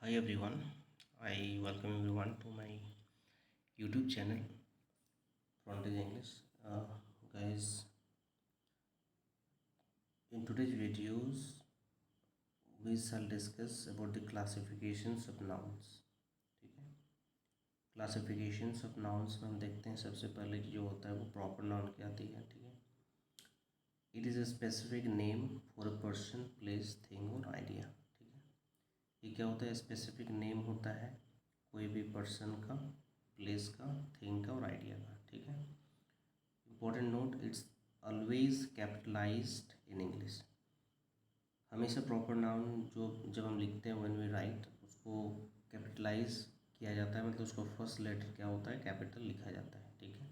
Hi everyone, I welcome everyone to my YouTube channel Frontage English. Guys, in today's videos we shall discuss about the classifications of nouns. ठीक है, classifications of nouns में हम देखते हैं सबसे पहले कि जो होता है वो प्रॉपर नाउन क्या आती है. ठीक है, it is a specific name for a person, place, thing और आइडिया. ठीक है, ये क्या होता है? स्पेसिफिक नेम होता है कोई भी पर्सन का, प्लेस का, थिंग का और आइडिया का. ठीक है, important note, it's always capitalised in English. हमेशा प्रॉपर नाउन जो जब हम लिखते हैं व्हेन वी राइट, उसको कैपिटलाइज किया जाता है, मतलब उसको फर्स्ट लेटर क्या होता है? कैपिटल लिखा जाता है. ठीक है,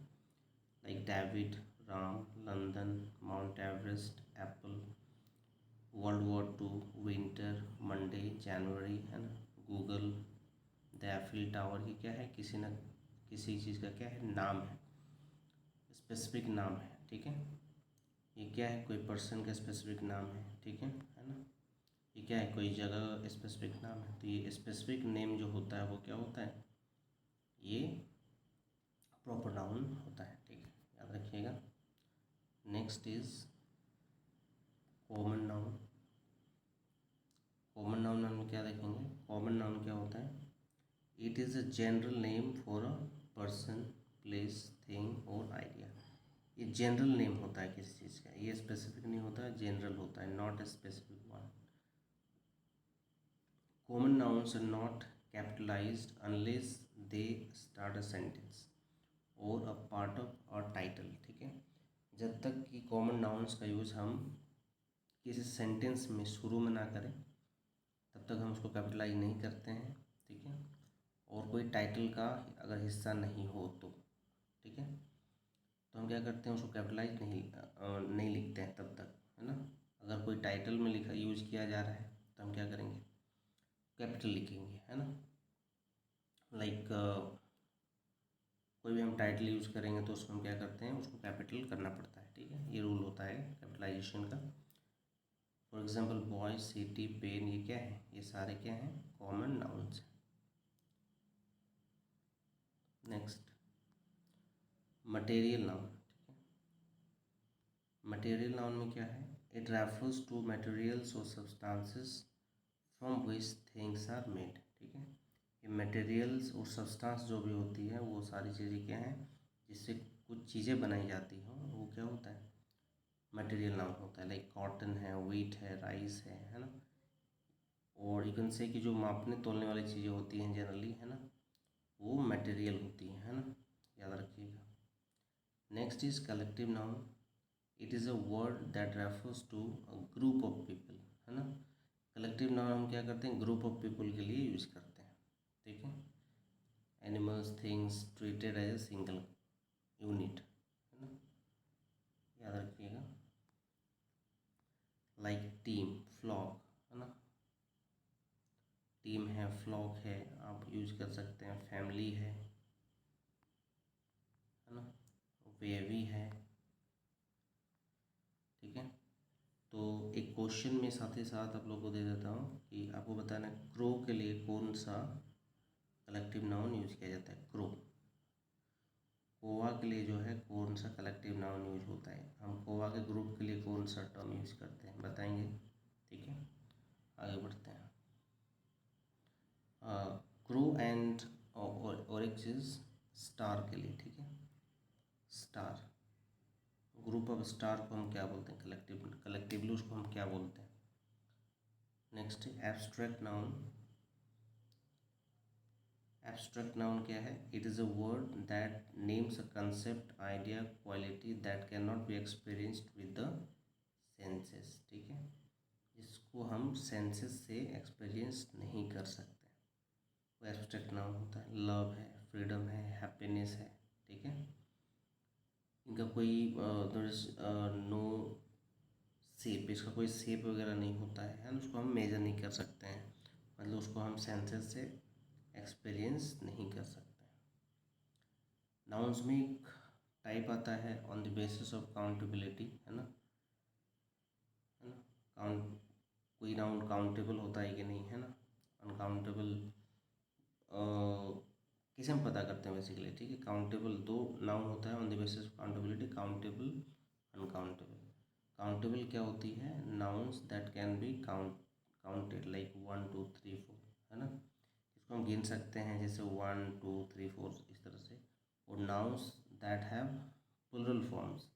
like David, Ram, London, Mount Everest, Apple, World War 2, winter, Monday, जनवरी, है ना, गूगल, द एफिल टावर. ये क्या है? किसी न किसी चीज़ का क्या है? नाम है, स्पेसिफिक नाम है. ठीक है, ये क्या है? कोई पर्सन का स्पेसिफिक नाम है. ठीक है ना. ये क्या है? कोई जगह स्पेसिफिक नाम है. तो ये स्पेसिफिक नेम जो होता है वो क्या होता है? ये प्रॉपर नाउन होता है. ठीक है, याद रखिएगा. Next is common noun. Common noun हम क्या देखेंगे? कॉमन नाउन क्या होता है? It is a general name for a person, place, thing और आइडिया. ये जनरल नेम होता है किसी चीज़ का, ये स्पेसिफिक नहीं होता है, जनरल होता है, not a specific one. Common nouns are not capitalized unless they start a sentence और a part of a title. ठीक है, जब तक कि कॉमन नाउन्स का यूज़ हम किसी सेंटेंस में शुरू में ना करें तब तक हम उसको कैपिटलाइज नहीं करते हैं. ठीक है, और कोई टाइटल का अगर हिस्सा नहीं हो तो. ठीक है, तो हम क्या करते हैं? उसको कैपिटलाइज नहीं लिखते हैं तब तक, है ना. अगर कोई टाइटल में लिखा यूज किया जा रहा है तो हम क्या करेंगे? कैपिटल लिखेंगे, है ना. लाइक कोई भी हम टाइटल यूज़ करेंगे तो उसमें हम क्या करते हैं? उसको कैपिटल करना पड़ता है. ठीक है, ये रूल होता है कैपिटलाइजेशन का. For example boy, city, pen, ये क्या है? ये सारे क्या हैं? कॉमन नाउन्स हैं. Next, material noun. ठीक है, मटेरियल नाउन में क्या है? इट रेफर्स टू मटेरियल्स और substances from which things are made. ठीक है, ये मटेरियल्स और सब्सटेंस जो भी होती है वो सारी चीज़ें क्या हैं? जिससे कुछ चीज़ें बनाई जाती हों वो क्या होता है? मटेरियल नाउन होता है. लाइक कॉटन है, व्हीट है, राइस है ना. और यू कैन से कि जो मापने तोलने वाली चीज़ें होती हैं जनरली, है ना, वो मटेरियल होती हैं, है ना. याद रखिएगा. Next is collective noun. It is a word that refers to a group of people, है ना. कलेक्टिव नाउन हम क्या करते हैं? ग्रुप ऑफ पीपल के लिए यूज़ करते हैं. ठीक है, animals, things treated as a single unit, है ना. याद रखिएगा. लाइक टीम, फ्लॉक, है ना. टीम है, फ्लॉक है, आप यूज कर सकते हैं. फैमिली है ना. वेवी है. ठीक है, तो एक क्वेश्चन में साथ ही साथ आप लोग को दे देता हूँ कि आपको बताना है क्रो के लिए कौन सा कलेक्टिव नाउन यूज किया जाता है. क्रो. कोवा के लिए जो है कौन सा कलेक्टिव नाउन यूज होता है? हम कोवा के ग्रुप के लिए कौन सा टर्म यूज करते हैं? बताएंगे. ठीक है, आगे बढ़ते हैं. क्रो एंड और एक चीज़ स्टार के लिए. ठीक है, स्टार, ग्रुप ऑफ स्टार को हम क्या बोलते हैं? कलेक्टिवली उसको हम क्या बोलते हैं? Next, abstract noun. Abstract noun क्या है? It is a word that names a concept, idea, quality that can not be experienced with the senses. ठीक है, जिसको हम सेंसेस से एक्सपीरियंस नहीं कर सकते, वो एब्स्ट्रैक्ट नाउन होता है. लव है, फ्रीडम है, हैप्पीनेस है. ठीक है, इनका कोई नो शेप, इसका कोई शेप वगैरह नहीं होता है ना. उसको हम मेजर नहीं कर सकते हैं, मतलब उसको हम सेंसेस से एक्सपीरियंस नहीं कर सकते. नाउन्स में एक टाइप आता है on the basis of accountability, है ना. काउंट, कोई नाउन काउंटेबल होता है कि नहीं, है ना. अनकाउंटेबल किसे हम पता करते हैं बेसिकली, ठीक है। काउंटेबल दो नाउन होता है on the basis of accountability, countable, uncountable. Countable क्या होती है? Nouns that can be counted like 1 2 3 4, है ना। इसको हम गिन सकते हैं जैसे 1 2 3 4 इस तरह से। और nouns that have plural forms,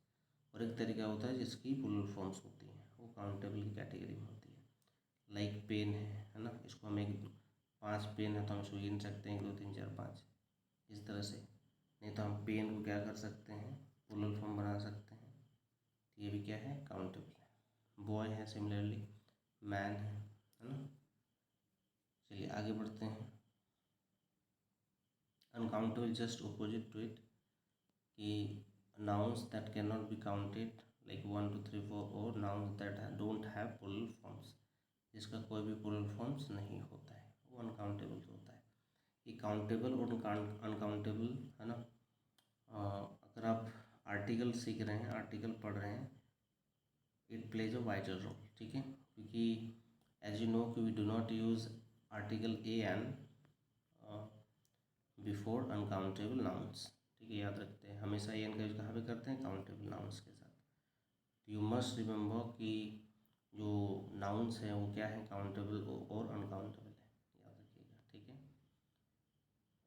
और एक तरीका होता है जिसकी प्लूरल फॉर्म्स होती हैं, वो काउंटेबल की कैटेगरी में होती है। लाइक पेन है ना, इसको हम एक 5 पेन है तो हम इसको गिन सकते हैं 1 2 3 4 5 इस तरह से। नहीं तो हम पेन को क्या कर सकते हैं, प्लूरल फॉर्म बना सकते हैं, तो ये भी क्या है, काउंटेबल है। बॉय है सिमिलरली, मैन है ना। चलिए आगे बढ़ते हैं। Uncountable just opposite to it, कि nouns that can not be counted like 1 2 3 4, और nouns that don't have plural forms, जिसका कोई भी प्लूरल फॉर्म्स नहीं होता है, वो अनकाउंटेबल होता है। ये काउंटेबल और अनकाउंटेबल है ना। अगर आप आर्टिकल सीख रहे हैं, आर्टिकल पढ़ रहे हैं, it plays a vital role, ठीक है। क्योंकि एज यू नो कि we do not use article a an before uncountable nouns, ठीक है। याद रखते हैं हमेशा एन का यूज कहाँ पे करते हैं, काउंटेबल नाउन्स के साथ। यू मस्ट रिमेंबर कि जो नाउन्स हैं वो क्या है, काउंटेबल और अनकाउंटेबल है, याद रखिएगा, ठीक है।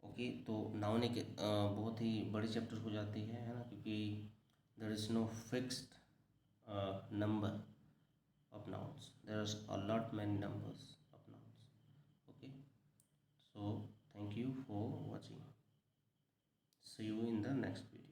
ओके, तो नाउन एक बहुत ही बड़ी चैप्टर हो जाती है ना, क्योंकि there is no fixed number of nouns, there's a lot many numbers of nouns. Okay, so thank you for watching, see you in the next video.